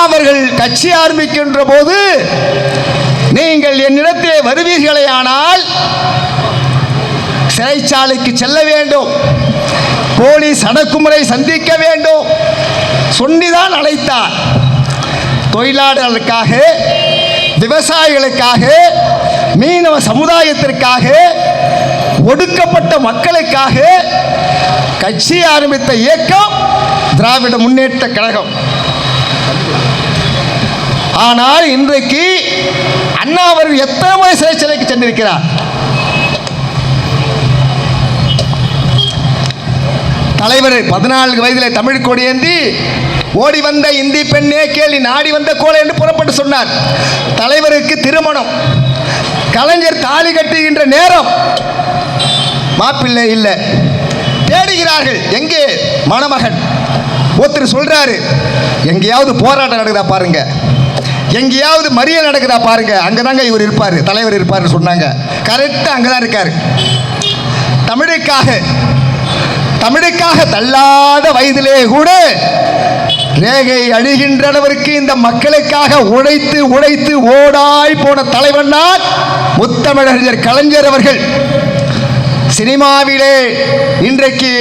அவர்கள் கட்சி ஆரம்பிக்கின்ற போது நீங்கள் என்னிடத்திலே வருவீர்களே ஆனால் சிறைச்சாலைக்கு செல்ல வேண்டும், போலீஸ் அடக்குமுறை சந்திக்க வேண்டும் சொல்லிதான் அழைத்தார். தொழிலாளர்களுக்காக, விவசாயிகளுக்காக, மீனவ சமுதாயத்திற்காக, ஒடுக்கப்பட்ட மக்களுக்காக கட்சி ஆரம்பித்த இயக்கம் திராவிட முன்னேற்ற கழகம். ஆனால் இன்றைக்கு அண்ணா அவர்கள் எத்தனை முறை சிறைச்சாலைக்கு சென்றிருக்கிறார்? தலைவர் 14 வயதிலே தமிழ் கொடி ஏந்தி ஓடி வந்த இந்தி பெண்ணே கேள்வி நாடி வந்த கோலை என்று புறப்பட்டு சொன்னார். தலைவருக்கு திருமணம், கலைஞர் தாலி கட்டுகின்ற நேரம், மாப்பிள்ளை இல்லை, தேடுகிறார்கள். எங்கே மணமகன்? ஒருத்தர் சொல்றாரு, எங்கேயாவது போராட்டம் நடக்குதா பாருங்க, எங்கேயாவது மறியல் நடக்குதா பாருங்க, அங்கதாங்க இவர் இருப்பார், தலைவர் இருப்பார் சொன்னாங்க. கரெக்டா அங்கதான் இருக்காரு. தமிழுக்காக தள்ளாத வயதிலே கூட ரேகை அழிகின்றவருக்கு இந்த மக்களுக்காக உழைத்து உழைத்து ஓடாய் போன தலைவன் தான் முத்தமிழறிஞர் கலைஞர் அவர்கள். சினிமாவிலே இன்றைக்கு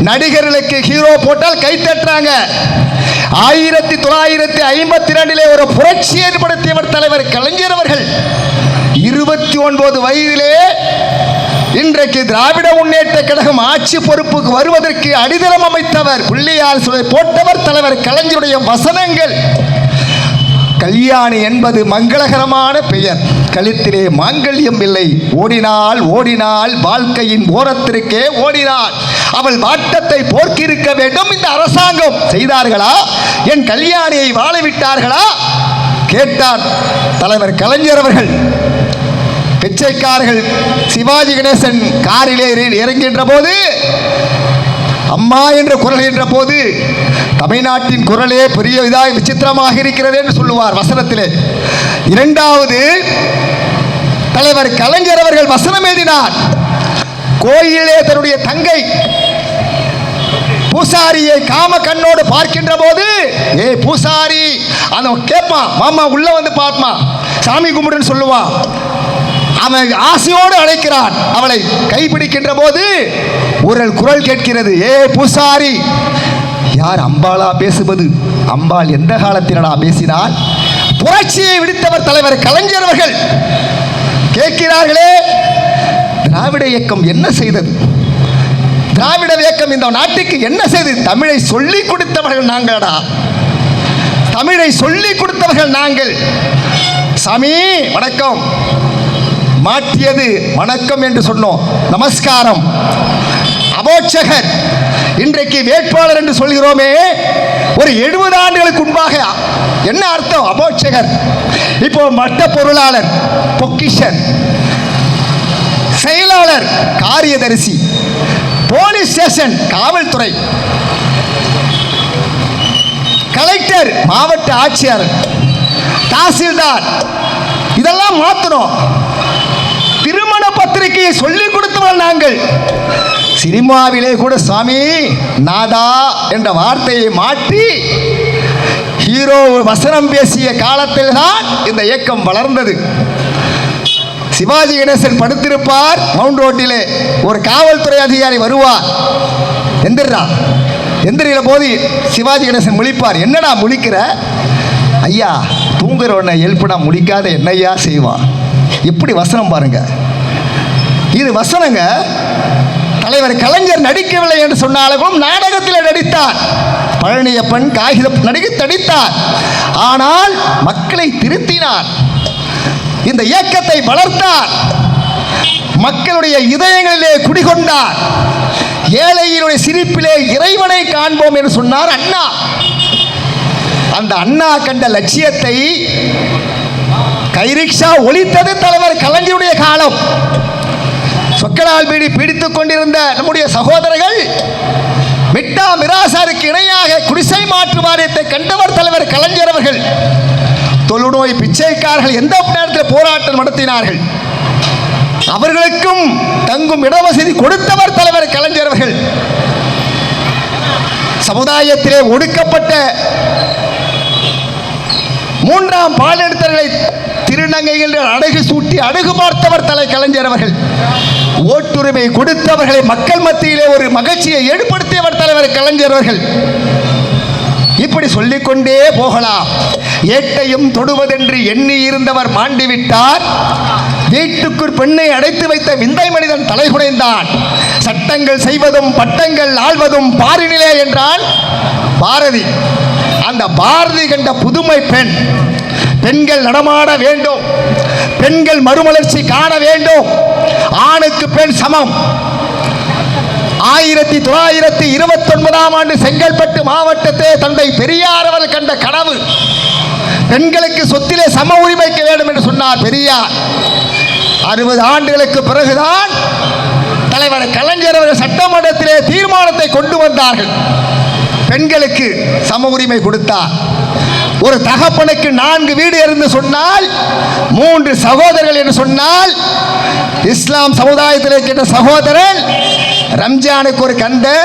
நடிகர்களுக்கு ஹீரோ போட்டால் கை தட்டுறாங்க. 1952 ஒரு புரட்சி ஏற்படுத்தியவர் தலைவர் கலைஞர் அவர்கள். 29 வயதிலே இன்றைக்கு திராவிட முன்னேற்ற கழகம் ஆட்சி பொறுப்புக்கு வருவதற்கு அடித்தளம் அமைத்தவர், புள்ளியால் போட்டவர் தலைவர் கலைஞருடைய வசனங்கள். கல்யாணி என்பது மங்களகரமான பெயர், கழுத்திலே மாங்கல்யம் இல்லை, ஓடினாள் ஓடினாள் வாழ்க்கையின் ஓரத்திற்கே ஓடினாள், அவள் வாட்டத்தை போக்கியிருக்க வேண்டும் இந்த அரசாங்கம். செய்தார்களா? என் கல்யாணியை வாழவிட்டார்களா? கேட்டார் தலைவர் கலைஞர் அவர்கள். பிச்சைக்காரர்கள் சிவாஜி கணேசன் காரிலே இறங்குகின்ற போது அம்மா என்ற குரல் என்ற போது தமிழ்நாட்டின் குரலே பெரிய இதாய் விசித்திரமாக இருக்கிறது என்று சொல்லுவார் வசனத்திலே. இரண்டாவது தலைவர் கலைஞர் அவர்கள் வசனம் எழுதினார். கோயிலே தன்னுடைய தங்கை பூசாரியை காம கண்ணோடு பார்க்கின்ற போது, ஏ பூசாரி அந்த கேட்பான், மாமா உள்ள வந்து பார்ப்பா, சாமி கும்பிடுன்னு சொல்லுவான். அவன் ஆசையோடு அழைக்கிறான். அவளை கைப்பிடிக்கின்ற போது ஒரு குரல் கேட்கிறது, ஏ பூசாரி. யார்? அம்பாளா பேசுவது? அம்பாள் எந்த காலத்திலடா பேசினார்? புரட்சியை விடுத்தவர் தலைவர் கலைஞர் அவர்கள். கேட்கிறார்களே, திராவிட இயக்கம் என்ன செய்தது? திராவிட இயக்கம் இந்த நாட்டுக்கு என்ன செய்தது? தமிழை சொல்லிக் கொடுத்தவர்கள் நாங்களடா, தமிழை சொல்லிக் கொடுத்தவர்கள் நாங்கள். சாமி வணக்கம், மாற்றியது வணக்கம் என்று சொன்னோம், நமஸ்காரம். அபோட்சகர் இன்றைக்கு வேட்பாளர் என்று சொல்கிறோமே, ஒரு 70 ஆண்டுகளுக்கு முன்பாக என்ன அர்த்தம் அபோட்சகர்? இப்போ மட்ட பொருளாளர், பொக்கிஷன், செயலாளர், காரியதரிசி, போலீஸ் ஸ்டேஷன் காவல்துறை, கலெக்டர், மாவட்ட ஆட்சியர், தாசில்தார், இதெல்லாம் மாற்றணும். திருமண பத்திரிகையை சொல்லிக் கொடுத்தவர்கள் நாங்கள். சினிமாவிலே கூட சாமி நாதா என்ற வார்த்தையை மாற்றி ஹீரோ வசனம் பேசிய காலத்தில் தான் இந்த இயக்கம் வளர்ந்தது. சிவாஜி கணேசன் படுத்திருப்பார் மவுண்ட் ரோட்டிலே, ஒரு காவல்துறை அதிகாரி வருவார், எந்திரா எந்திரில போது சிவாஜி கணேசன் முழிப்பார். என்னடா முழிக்கிற? ஐயா தூங்குறவனை எழுப்பினா முழிக்காத என்னையா செய்வான். எப்படி வசனம் பாருங்க, இது வசனங்க. தலைவர் கலைஞர் நடிக்கவில்லை என்று சொன்னாலும் நாடகத்தில் நடித்தார். பழனியப்பன் காகித நடித்தார். ஆனால் மக்களை திருத்தினார், இந்த இயக்கத்தை வளர்த்தார், மக்களுடைய இதயங்களிலே குடிகொண்டார். ஏழையினுடைய சிரிப்பிலே இறைவனை காண்போம் என்று சொன்னார் அண்ணா. அந்த அண்ணா கண்ட லட்சியத்தை கைரிக்ஷா ஒழித்தது தலைவர் கலைஞருடைய காலம். சொக்கலால் பீடி பீடித்துக் கொண்டிருந்த நம்முடைய சகோதரர்கள் மிட்டா மிராசாருக்கு இணையாக குடிசை மாற்று வாரியத்தை கண்டவர் தலைவர் கலைஞர் அவர்கள். தொழுநோய் பிச்சைக்காரர்கள் எந்த நேரத்தில் போராட்டம் நடத்தினார்கள், அவர்களுக்கும் தங்கும் இடவசதி கொடுத்தவர் தலைவர் கலைஞர் அவர்கள். மூன்றாம் பாலினத்தவர்களை திருநங்கைகள் அடகு சூட்டி அடகு பார்த்தவர் தலை கலைஞர் அவர்கள். ஓட்டுரிமை கொடுத்தவர்களை மக்கள் மத்தியிலே ஒரு மகிழ்ச்சியை ஏற்படுத்தியவர் தலைவர் கலைஞர் அவர்கள். இப்படி சொல்லிக்கொண்டே போகலாம். ஏட்டையும் தொடுவதென்று எண்ணி இருந்தவர் மாண்டிவிட்டார். வீட்டுக்குள் பெண்ணை அடைத்து வைத்த விந்தை மனிதன் தலைகுடைந்தான். சட்டங்கள் செய்வதும் பட்டங்கள் ஆள்வதும் பாரினிலே என்றான் பாரதி. அந்த பாரதி கண்ட புதுமை பெண். பெண்கள் நடமாட வேண்டும், பெண்கள் மறுமலர்ச்சி காண வேண்டும், ஆணுக்கு பெண் சமம். 1929ஆம் ஆண்டு செங்கல்பட்டு மாவட்டத்தை தந்தை பெரியார் அவர் கண்ட கனவு. பெண்களுக்கு சொத்திலே சம உரிமைக்க வேண்டும் என்று சொன்னார் பெரியார். 60 ஆண்டுகளுக்கு பிறகுதான் தலைவர் கலைஞர் அவர்கள் சட்டமன்றத்திலே தீர்மானத்தை கொண்டு வந்தார்கள். பெண்களுக்கு சம உரிமை கொடுத்தார். ஒரு தகப்பனுக்கு 4 வீடு என்று சொன்னால் 3 சகோதரர்கள் என்று சொன்னால், இஸ்லாம் சமுதாயத்தில் இருக்கின்ற சகோதரன் ரம்ஜானுக்கு ஒரு கந்தை,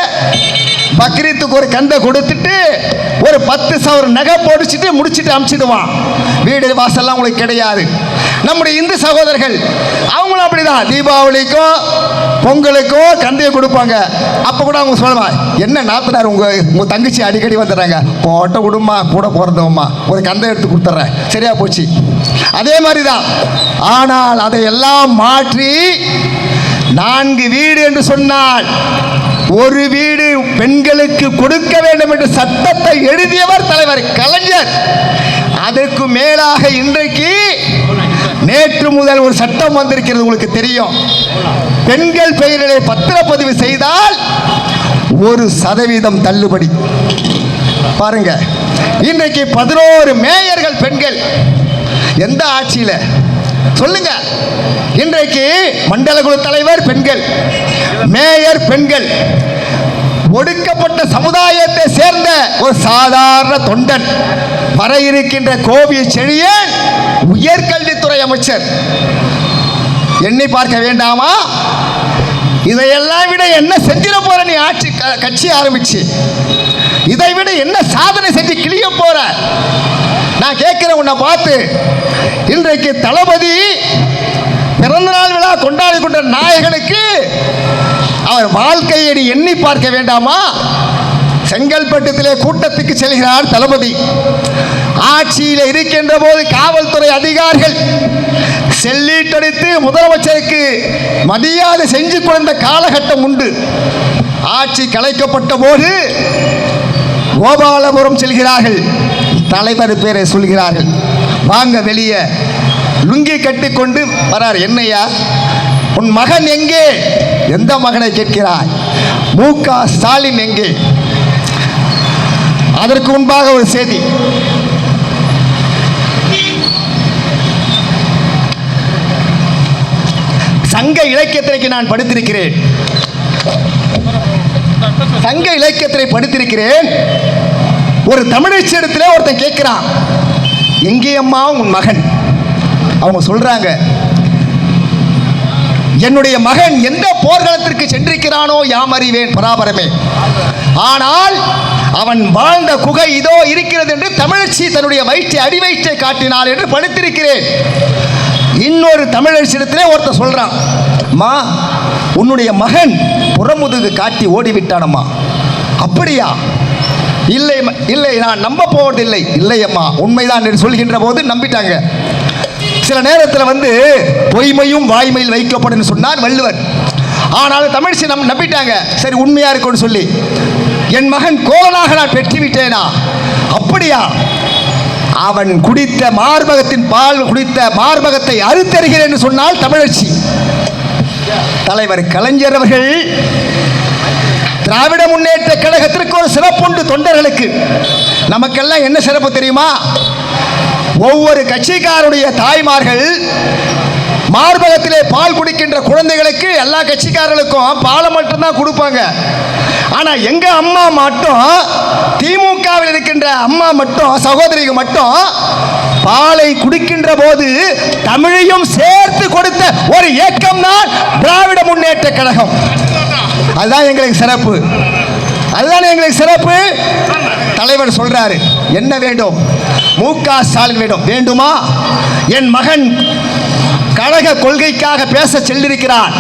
பக்ரீத்துக்கு ஒரு கந்தை கொடுத்துட்டு ஒரு 10 சவரன் நகை போடிச்சிட்டு முடிச்சுட்டு அனுப்பிச்சிடுவான். வீடு வாசல்லாம் உங்களுக்கு கிடையாது. நம்முடைய இந்து சகோதரர்கள் அவங்களும் அப்படிதான். தீபாவளிக்கும் பொங்கலுக்கும் கந்தையை கொடுப்பாங்க. அப்போ கூட அவங்க சொல்லுவாங்க, என்ன நாத்தனார் உங்க தங்கச்சி அடிக்கடி வந்துடுறாங்க, போட்ட குடும்பமா கூட பிறந்தவம்மா ஒரு கந்தை எடுத்து கொடுத்துட்றேன், சரியா போச்சு. அதே மாதிரி தான். ஆனால் அதையெல்லாம் மாற்றி 4 வீடு என்று சொன்னால் ஒரு வீடு பெண்களுக்கு கொடுக்க வேண்டும் என்று சட்டத்தை எழுதியவர் தலைவர் கலைஞர். அதற்கு மேலாக இன்றைக்கு நேற்று முதல் ஒரு சட்டம் வந்திருக்கிறது, உங்களுக்கு தெரியும். பெண்கள் பெயரிலே பத்திரப்பதிவு செய்தால் 1% தள்ளுபடி. பாருங்க, இன்றைக்கு 11 மேயர்கள் பெண்கள். எந்த ஆட்சியில் சொல்லுங்க? இன்றைக்கு மண்டல குழு தலைவர் பெண்கள், மேயர் பெண்கள். ஒடுக்கப்பட்ட சமுதாயத்தை சேர்ந்த ஒரு சாதாரண தொண்டன் வர இருக்கின்ற கோவி செழியன் உயர்கல்வித்துறை அமைச்சர். எண்ணி பார்க்க வேண்டாமா? இதையெல்லாம் விட என்ன செஞ்சிட போற நீ? ஆட்சி கட்சி ஆரம்பிச்சு இதை விட என்ன சாதனை செஞ்சு கிளிய போற? நான் கேட்கிறேன் உன்னை பார்த்து. இன்றைக்கு தளபதி பிறந்தநாள் விழா கொண்டாடி கொண்ட நாயகனுக்கு அவர் வாழ்க்கையை எண்ணி பார்க்க வேண்டாமா? செங்கல்பட்டத்திலே கூட்டத்துக்கு செல்கிறார் தளபதி. ஆட்சியில் இருக்கின்ற போது காவல்துறை அதிகாரிகள் செல்லீட்டடித்து முதலமைச்சருக்கு மரியாதை செஞ்சு கொண்ட காலகட்டம் உண்டு. ஆட்சி கலைக்கப்பட்ட போது கோபாலபுரம் செல்கிறார்கள். தலைவர் பேரை சொல்கிறார்கள், வாங்க வெளியே. லுங்கி கட்டிக்கொண்டு வரார். என்னையா உன் மகன் எங்கே? எந்த மகனை கேட்கிறாய்? மு.க. ஸ்டாலின் எங்கே? அதற்கு முன்பாக ஒரு செய்தி. சங்க இலக்கியத்திற்கு நான் படித்திருக்கிறேன். சங்க இலக்கியத்தை படித்திருக்கிறேன். ஒரு தமிழச்சிடத்தில் ஒருத்தன் கேட்கிறான், எங்கே அம்மா உன் மகன்? அவங்க சொல்றாங்க, என்னுடைய மகன் எந்த போர்க்களத்திற்கு சென்றிருக்கிறானோ யாம் அறிவேன் பராபரமே, ஆனால் அவன் வாழ்ந்த குகை இதோ இருக்கிறது என்று தமிழச்சி தன்னுடைய வயிற்றை அடி வயிற்றை காட்டினாள் என்று படித்திருக்கிறேன். இன்னொரு தமிழச்சிடத்திலே ஒருத்தர் சொல்றான், அம்மா உன்னுடைய மகன் புறமுதுகு காட்டி ஓடிவிட்டானம்மா. அப்படியா? இல்லை இல்லை, நான் நம்ப போவதில்லை. இல்லை அம்மா, உண்மைதான் என்று சொல்கின்ற போது நம்பிட்டாங்க. சில நேரத்தில் பொய்மையும் வாய்மையில் வைக்கப்படும் சொன்னார் வள்ளுவர். ஆனால் தமிழ்ச்சி நம்பிட்டாங்க. சரி, உண்மையா இருக்கும்னு சொல்லி என் மகன் கோலனாக நான் பெற்றுவிட்டேனா? அப்படியா? அவன் குடித்த மார்பகத்தின் பால் குடித்த மார்பகத்தை அறுத்தருகிறேன் என்று சொன்னால் தமிழச்சி. தலைவர் கலைஞர் அவர்கள் திராவிட முன்னேற்ற கழகத்திற்கு ஒரு சிறப்புண்டு. தொண்டர்களுக்கு நமக்கெல்லாம் என்ன சிறப்பு தெரியுமா? ஒவ்வொரு கட்சிக்காருடைய தாய்மார்கள் மார்பகத்திலே பால் குடிக்கின்ற குழந்தைகளுக்கு எல்லா கட்சிக்காரர்களுக்கும் பாலை மட்டும்தான் கொடுப்பாங்க. ஆனால் எங்க அம்மா மட்டும், திமுகவில் இருக்கின்ற அம்மா மட்டும், சகோதரிக்கு மட்டும் பாலை குடிக்கின்ற போது தமிழையும் சேர்த்து கொடுத்த ஒரு இயக்கம் தான் திராவிட முன்னேற்ற கழகம். அதுதான் எங்களுக்கு சிறப்பு. அதுதானே எங்களுக்கு சிறப்பு. தலைவர் சொல்றாரு, என்ன வேண்டும்? மு.க. ஸ்டாலின் வேண்டும். வேண்டுமா? என் மகன் கழக கொள்கைக்காக பேச சென்றிருக்கிறார்,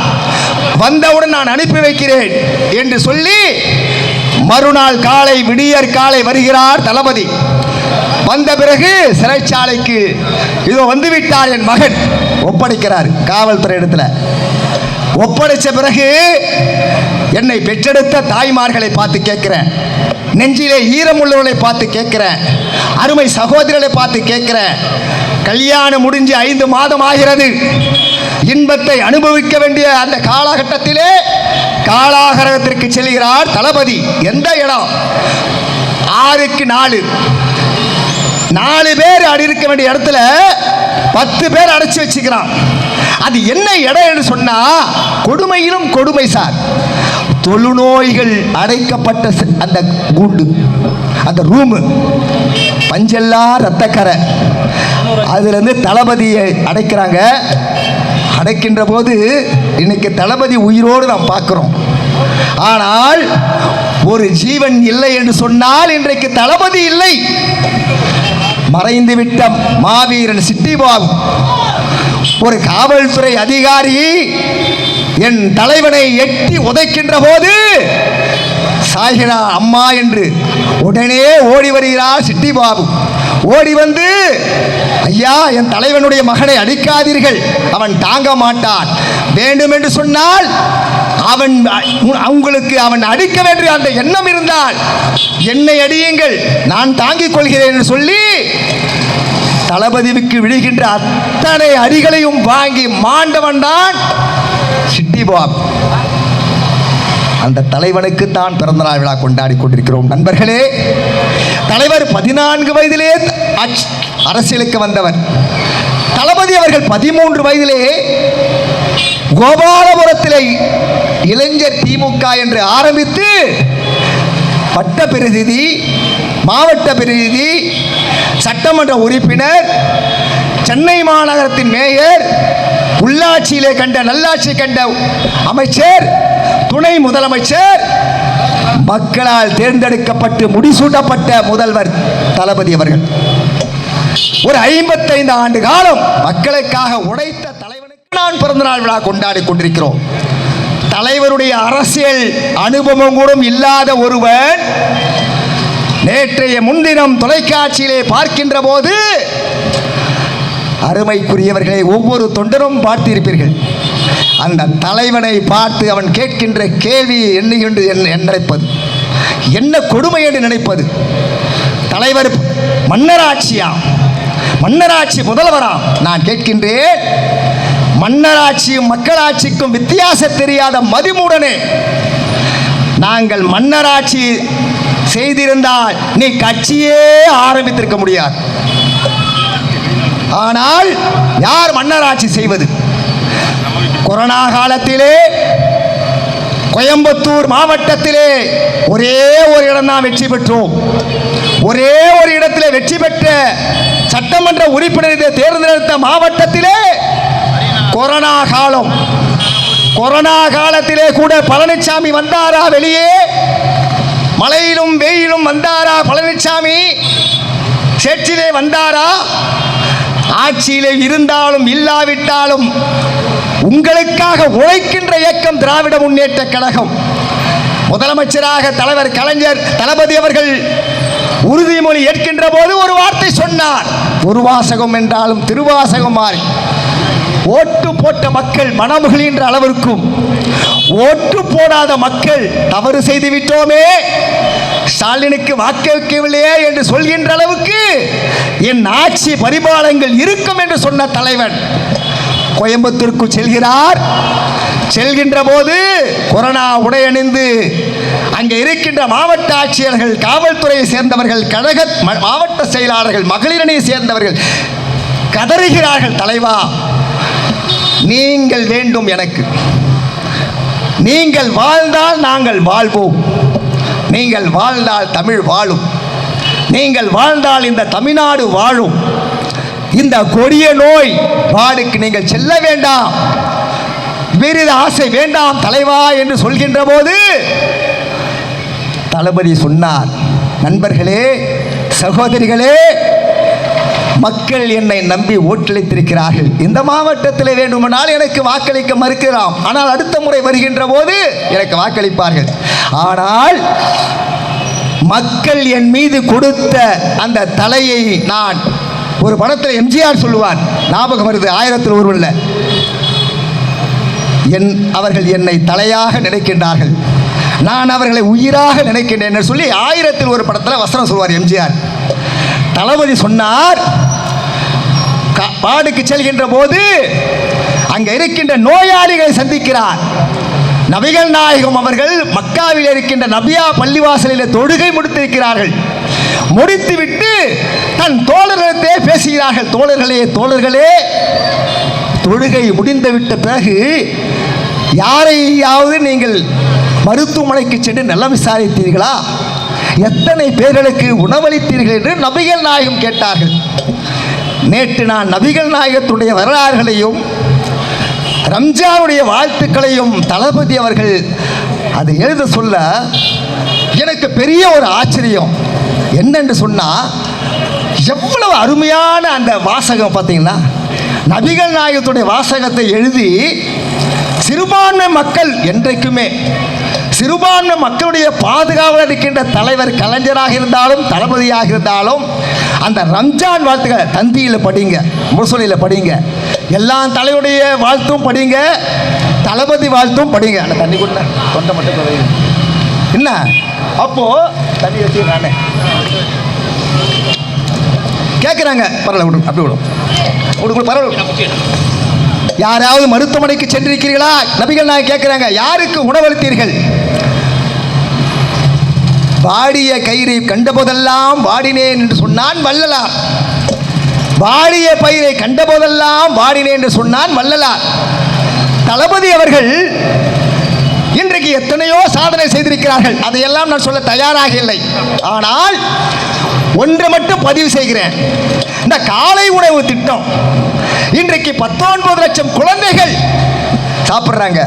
வந்தவுடன் நான் அனுப்பி வைக்கிறேன் என்று சொல்லி மறுநாள் காலை விடியற் காலை வருகிறார் தளபதி. வந்த பிறகு சிறைச்சாலைக்கு இதோ வந்துவிட்டார் என் மகன், ஒப்படைக்கிறார் காவல்துறை இடத்துல. ஒப்படைச்ச பிறகு என்னை பெற்றெடுத்த தாய்மார்களை பார்த்து கேட்கிறேன், நெஞ்சிலே ஈரம் உள்ளவர்களை பார்த்து கேட்கிறேன், அருமை சகோதரர்களை பார்த்து கேட்கிறேன். கல்யாணம் முடிஞ்சு 5 மாதம் ஆகிறது. இன்பத்தை அனுபவிக்க வேண்டிய அந்த காலகட்டத்திலே காலாகரகத்திற்கு செல்கிறார் தளபதி. எந்த இடம்? 6க்கு 4 பேர் அடி இருக்க வேண்டிய இடத்துல 10 பேர் அடைச்சி வச்சுக்கிறான். அது என்ன இடம் என்று சொன்னா கொடுமையிலும் கொடுமை சார். தொழுநோய்கள் அடைக்கப்பட்ட அந்த கூண்டு, அந்த ரூமு, பஞ்செல்லாம் ரத்தக்கரை, அதுல இருந்து தளபதியை அடைக்கிறாங்க. அடைக்கின்ற போது இன்னைக்கு தளபதி உயிரோடு நாம் பார்க்கிறோம். ஆனால் ஒரு ஜீவன் இல்லை என்று சொன்னால் இன்றைக்கு தளபதி இல்லை. மறைந்து விட்ட மாவீரன் சிட்டிபாபு, ஒரு காவல்துறை அதிகாரி என் தலைவனை எட்டி உதைக்கின்ற போது சாகினா அம்மா என்று உடனே ஓடி வருகிறார் சிட்டிபாபு. ஓடி வந்து, ஐயா, என் தலைவனுடைய மகனை அடிக்காதீர்கள், அவன் தாங்க மாட்டான். வேண்டும் என்று சொன்னால் உங்களுக்கு அவன் அடிக்க வேண்டிய அந்த எண்ணம் இருந்தால் என்னை அடியுங்கள், நான் தாங்கிக் கொள்கிறேன் என்று சொல்லி தளபதிக்கு விழுகின்ற அத்தனை அடிகளையும் வாங்கி மாண்டவன் தான் சிட்டிபாபு. அந்த தலைவனுக்கு தான் பிறந்தநாள் விழா கொண்டாடி கொண்டிருக்கிறோம். நண்பர்களே, தலைவர் 14 வயதிலே அரசியலுக்கு வந்தவர். தளபதி அவர்கள் 13 வயதிலே கோபாலபுரத்திலே இளைஞர் திமுக என்று ஆரம்பித்து பட்ட பிரதிநிதி, மாவட்ட பிரதிநிதி, சட்டமன்ற உறுப்பினர், சென்னை மாநகரத்தின் மேயர், உள்ளாட்சியிலே கண்ட நல்லாட்சி கண்ட அமைச்சர், துணை முதலமைச்சர், மக்களால் தேர்ந்தெடுக்கப்பட்டு முடிசூட்டப்பட்ட முதல்வர் தளபதி அவர்கள். ஒரு 55 ஆண்டு காலம் மக்களுக்காக உழைத்த தலைவனுக்கு நான் பிறந்தநாள் விழா கொண்டாடி கொண்டிருக்கிறோம். தலைவருடைய அரசியல் அனுபவம் கூட இல்லாத ஒருவன் நேற்றைய முன்தினம் தொலைக்காட்சியிலே பார்க்கின்ற போது, அருமைக்குரியவர்களை ஒவ்வொரு தொண்டரும் பார்த்திருப்பீர்கள், அந்த தலைவனை பார்த்து அவன் கேட்கின்ற கேள்வி என்ன நினைப்பது, என்ன கொடுமை என்று நினைப்பது. தலைவர் மன்னராட்சியா, மன்னராட்சி முதல்வராம். நான் கேட்கின்றேன், மன்னராட்சியும் மக்களாட்சிக்கும் வித்தியாசம் தெரியாத மதிமூடனே, நாங்கள் மன்னராட்சி செய்திருந்தால் நீ கட்சியே ஆரம்பித்திருக்க முடியாது. ஆனால் யார் மன்னராட்சி செய்வது? கொரோனா காலத்திலே கோயம்புத்தூர் மாவட்டத்திலே ஒரே ஒரு இடம் தான் வெற்றி பெற்றோம். ஒரே ஒரு இடத்திலே வெற்றி பெற்ற சட்டமன்ற உறுப்பினரை தேர்ந்தெடுத்த மாவட்டத்திலே கொரோனா காலம். கொரோனா காலத்திலே கூட பழனிசாமி வந்தாரா வெளியே? மழையிலும் வெயிலும் வந்தாரா பழனிசாமி? சேற்றிலே வந்தாரா? ஆட்சியிலே இருந்தாலும் இல்லாவிட்டாலும் உங்களுக்காக உழைக்கின்ற இயக்கம் திராவிட முன்னேற்ற கழகம். முதலமைச்சராக தலைவர் கலைஞர் தளபதி அவர்கள் உறுதிமொழி ஏற்கின்ற போது ஒரு வார்த்தை சொன்னார், ஒரு வாசகம் என்றாலும் திருவாசகம் மாறி. ஓட்டு போட்ட மக்கள் மனமுகின்ற அளவிற்கும் ஓட்டு போடாத மக்கள் தவறு செய்து விட்டோமே, ஸ்டாலினுக்கு வாக்களிக்கவில்லையே என்று சொல்கின்ற அளவுக்கு என் ஆட்சி பரிபாலங்கள் இருக்கும் என்று சொன்ன தலைவன் கோயம்புத்தூருக்கு செல்கிறார். செல்கின்ற போது கொரோனா உடையணிந்து அங்கே இருக்கின்ற மாவட்ட ஆட்சியர்கள், காவல்துறையை சேர்ந்தவர்கள், கழக மாவட்ட செயலாளர்கள், மகளிரணியை சேர்ந்தவர்கள் கதறுகிறார்கள், தலைவா நீங்கள் வேண்டும் எனக்கு, நீங்கள் வாழ்ந்தால் நாங்கள் வாழ்வோம், நீங்கள் வாழ்ந்தால் தமிழ் வாழும், நீங்கள் வாழ்ந்தால் இந்த தமிழ்நாடு வாழும், இந்த கொடிய நோய் வார்டுக்கு நீங்கள் செல்ல வேண்டாம், விருது ஆசை வேண்டாம் தலைவா என்று சொல்கின்ற போது தளபதி சொன்னார், நண்பர்களே, சகோதரிகளே, மக்கள் என்னை நம்பி ஓட்டளித்திருக்கிறார்கள். இந்த மாவட்டத்தில் வேண்டுமானால் எனக்கு வாக்களிக்க மறுக்கலாம், ஆனால் அடுத்த முறை வருகின்ற போது எனக்கு வாக்களிப்பார்கள். ஆனால் மக்கள் என் மீது கொடுத்த அந்த தலையை நான், ஒரு படத்தில் எம்ஜிஆர் சொல்லுவார், ஞாபகம் வருது, 1001 அவர்கள் என்னை தலையாக நினைக்கின்றார்கள், நான் அவர்களை உயிராக நினைக்கின்றேன் என்று சொல்லி 1001 படத்தில் வசனம் சொல்வார் எம்ஜிஆர். தளபதி சொன்னார், பாடுக்கு செல்கின்ற போது அங்கே இருக்கின்ற நோயாளிகளை சந்திக்கிறார். நபிகள் நாயகம் அவர்கள் மக்காவில் இருக்கின்ற நபியா பள்ளிவாசலில் தொழுகை முடித்திருக்கிறார்கள். முடித்துவிட்டு தன் தோழர்களிடத்தே பேசுகிறார்கள், தோழர்களே, தொழுகை முடிந்துவிட்ட பிறகு யாரையாவது நீங்கள் மருத்துவமனைக்கு சென்று நலம் விசாரித்தீர்களா? எத்தனை பேர்களுக்கு உணவளித்தீர்கள் என்று நபிகள் நாயகம் கேட்டார்கள். நேற்று நான் நபிகள் நாயகத்துடைய வரலாறுகளையும் ரம்ஜானுடைய வாழ்த்துக்களையும் தளபதி அவர்கள் அதை எழுத சொல்ல எனக்கு பெரிய ஒரு ஆச்சரியம். என்னென்று சொன்னால், எவ்வளவு அருமையான அந்த வாசகம் பார்த்தீங்கன்னா, நபிகள் நாயகத்துடைய வாசகத்தை எழுதி சிறுபான்மை மக்கள், என்றைக்குமே சிறுபான்மை மக்களுடைய பாதுகாவலர் இருக்கின்ற தலைவர் கலைஞராக இருந்தாலும் தளபதியாக இருந்தாலும் அந்த ரம்ஜான் வாழ்த்துக்கள் தந்தியில் படிங்க, முரசொலியில் படிங்க, எல்லா தலைவருடைய வாழ்த்தும் படிங்க, தளபதி வாழ்த்தும் படிங்க. அந்த தண்ணி கூட தொண்டை மட்டும் என்ன, அப்போ தண்ணி வச்சு நானே கேட்குறாங்க, பரவாயில்ல விடும், அப்படி விடும், உங்களுக்கு பரவாயில்ல. யாராவது மருத்துவமனைக்கு சென்றிருக்கிறீர்களா? நபிகள் நாயகம் கேட்குறாங்க, யாருக்கு உணவளித்தீர்கள்? வாடிய கயிறை கண்டபோதெல்லாம் வாடினேன் என்று சொன்னான் வள்ளலார். வாடிய பயிரை கண்டபோதெல்லாம் வாடினேன் என்று சொன்னான் வள்ளலார். தளபதி அவர்கள் இன்றைக்கு எத்தனையோ சாதனை செய்திருக்கிறார்கள், அதையெல்லாம் நான் சொல்ல தயாராக இல்லை. ஆனால் ஒன்று மட்டும் பதிவு செய்கிறேன், இந்த காலை உணவு திட்டம் இன்றைக்கு 19 லட்சம் குழந்தைகள் சாப்பிட்றாங்க.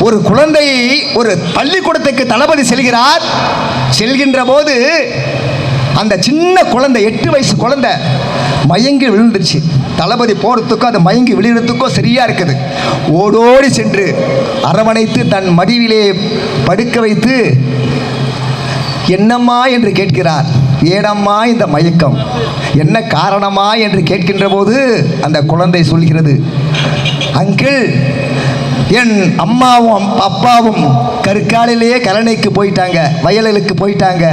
ஒரு குழந்தை ஒரு பள்ளிக்கூடத்துக்கு தளபதி செல்கிறார். செல்கின்ற போது அந்த சின்ன குழந்தை, 8 வயசு குழந்தை மயங்கி விழுந்துருச்சு. தளபதி போகிறதுக்கோ அது மயங்கி விழுகிறதுக்கோ சரியா இருக்குது. ஓடோடி சென்று அரவணைத்து தன் மடிவிலே படுக்க வைத்து, என்னம்மா என்று கேட்கிறார். ஏனம்மா இந்த மயக்கம், என்ன காரணமா என்று கேட்கின்ற போது அந்த குழந்தை சொல்கிறது, அங்கிள், என் அம்மாவும் அப்பாவும் கருக்காலிலேயே கலனைக்கு போயிட்டாங்க, வயலுக்கு போயிட்டாங்க,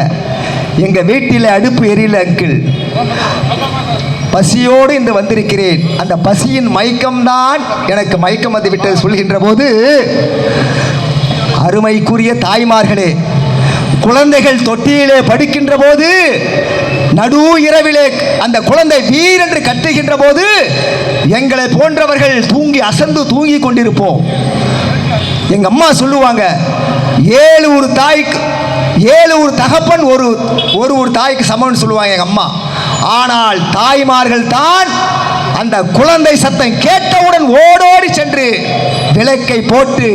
எங்கள் வீட்டில் அடுப்பு எரியல அங்கிள், பசியோடு இந்த வந்திருக்கிறேன், அந்த பசியின் மயக்கம்தான் எனக்கு மயக்கம் வந்து விட்டது சொல்கின்ற போது, அருமைக்குரிய தாய்மார்களே, குழந்தைகள் தொட்டியிலே படுக்கின்ற போது நடு இரவிலே அந்த குழந்தை வீரென்று கட்டுகின்ற போது எங்களை போன்றவர்கள் தூங்கி அசந்து தூங்கி கொண்டிருப்போம். எங்க அம்மா சொல்லுவாங்க, 7 ஒரு தாய்க்கு 7 ஒரு தகப்பன் ஒரு தாய்க்கு சமம்னு சொல்லுவாங்க எங்க அம்மா. ஆனால் தாய்மார்கள் தான் அந்த குழந்தை சத்தம் கேட்டவுடன் ஓடோடி சென்று விளக்கை போட்டு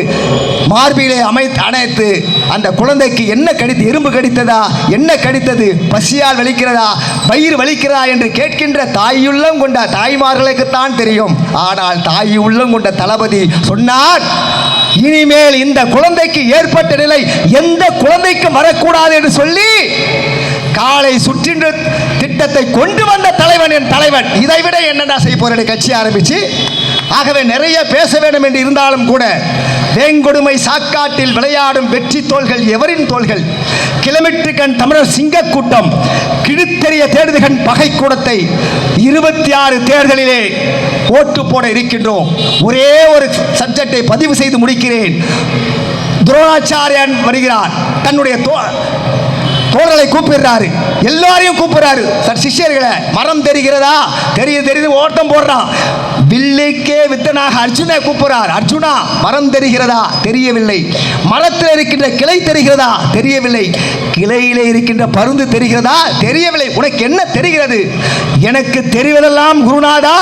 மார்பிலே அணைத்து அந்த குழந்தைக்கு என்ன கடித்து, எறும்பு கடித்ததா, என்ன கடித்தது, பசியால் வலிக்கிறதா, வயிறு வலிக்கிறதா என்று கேட்கின்ற தாயுள்ளம் கொண்ட தாய்மார்களுக்குத்தான் தெரியும். ஆனால் தாய் உள்ளம் கொண்ட தளபதி சொன்னார், இனிமேல் இந்த குழந்தைக்கு ஏற்பட்ட நிலை எந்த குழந்தைக்கும் வரக்கூடாது என்று சொல்லி காலை சுற்றின்ற திட்டத்தை கொண்டு வந்த தலைவன் என் தலைவன். இதைவிட என்னடா செய்ய போற கட்சி ஆரம்பிச்சு. ஆகவே நிறைய பேச வேண்டும் என்று இருந்தாலும் கூட, வேங்கொடுமை சாக்காட்டில் விளையாடும் வெற்றி தோள்கள் எவரின் தோள்கள்? கிலோமீட்டர் கண் தமிழர் சிங்க கூட்டம் கிழித்தெறிய தேடுதுகன் பகை கூடத்தை 26 தேர்தலிலே ஓட்டு போட இருக்கின்றோம். ஒரே ஒரு சப்ஜெக்டை பதிவு செய்து முடிக்கிறேன். துரோணாச்சாரியன் வருகிறார், தன்னுடைய தோழர்களை கூப்பிடுறாரு, எல்லாரையும் கூப்பிடுறாரு. சார் சிஷ்யர்களை, மரம் தெரிகிறதா? தெரியுது, ஓட்டம் போடுறான். வில்லுக்கே வித்தனாக அர்ஜுனை கூப்பிடுறார். அர்ஜுனா, மரம் தெரிகிறதா? தெரியவில்லை. மரத்தில் இருக்கின்ற கிளை தெரிகிறதா? தெரியவில்லை. கிளையிலே இருக்கின்ற பருந்து தெரிகிறதா? தெரியவில்லை. உனக்கு என்ன தெரிகிறது? எனக்கு தெரிவதெல்லாம் குருநாதா,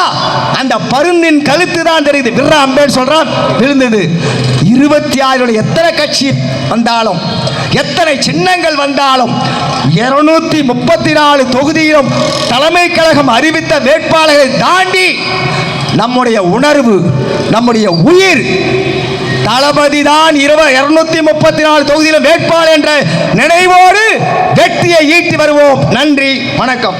அந்த பருந்தின் கழுத்து தான் தெரியுது. விர்ரா அம்பேன் சொல்றான், விழுந்தது. 26 எத்தனை கட்சி வந்தாலும், எத்தனை சின்னங்கள் வந்தாலும் 234 தொகுதியிலும் தலைமை கழகம் அறிவித்த வேட்பாளர்களை தாண்டி நம்முடைய உணர்வு, நம்முடைய உயிர் தளபதி தான் 234 தொகுதியிலும் வேட்பாளர் என்ற நினைவோடு வெற்றியை ஈட்டி வருவோம். நன்றி, வணக்கம்.